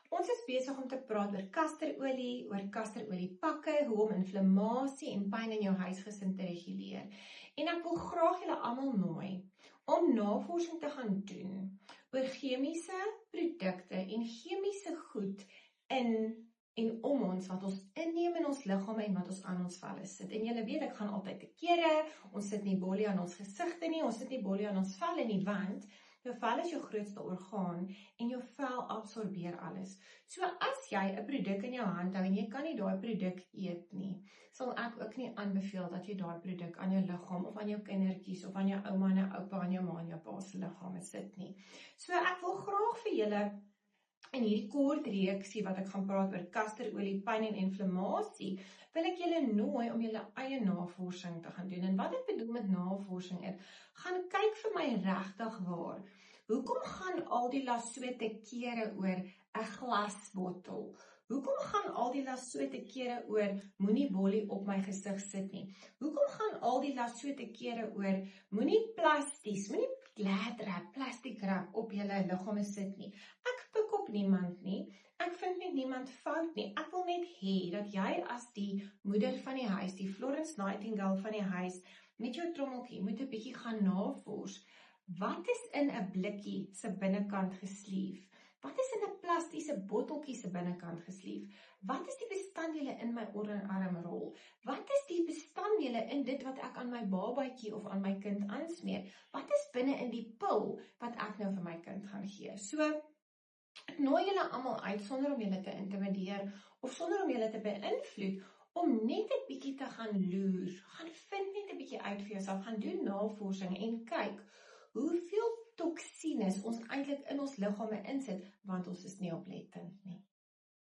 Ons is besig om te praat oor kasterolie hoe om inflammasie en pyn in jou huisgesin te reguleer. En ek wil graag julle almal nooi om navorsing te gaan doen oor chemiese produkte en chemiese goed in en om ons, wat ons inneem in ons liggame en wat ons aan ons velle sit. En julle weet, ek gaan altyd te kere, ons sit nie bolie aan ons gesigte nie, ons sit nie bolie aan ons velle nie, want jou vel is jou grootste orgaan en jou vel absorbeer alles. So as jy 'n produk in jou hand hou en jy kan nie daai produk eet nie, sal ek ook nie aanbeveel dat jy daai produk aan jou liggaam of aan jou kindertjies of aan jou ouma en jou oupa en jou ma en jou pa se liggame sit nie. So ek wil graag vir julle in hierdie kort reeksie wat ek gaan praat oor kasterolie, pyn en inflammasie, wil ek julle nooi om julle eie navorsing te gaan doen. En wat ek bedoel met navorsing is, gaan kyk vir my regtig waar. Hoekom gaan al die las so te kere oor 'n glasbottel? Hoekom gaan al die las so te kere oor moenie bolie op my gesig sit nie? Hoekom gaan al die las so te kere oor moenie plasties, moenie glad wrap, plastic wrap op julle liggame sit nie? Ek pik op niemand nie. Ek vind nie niemand fout nie. Ek wil net hê dat jy as die moeder van die huis, die Florence Nightingale van die huis, met jou trommeltjie moet 'n bietjie gaan navors. Wat is in 'n blikkie se binnekant geslief? Wat is in 'n plastiese botteltjie se binnekant geslief? Wat is die bestanddele in my ordearmrol? Wat is die bestanddele in dit wat ek aan my babatjie of aan my kind aansmeer? Wat is binne in die pil wat ek nou vir my kind gaan gee? So, ek nooi julle almal uit sonder om julle te intimideer of sonder om julle te beïnvloed om net 'n bietjie te gaan loer. Gaan vind net 'n bietjie uit vir jouself, gaan doen navorsing en kyk hoeveel toksines ons eintlik in ons liggame insit, want ons is nie oplettend nie.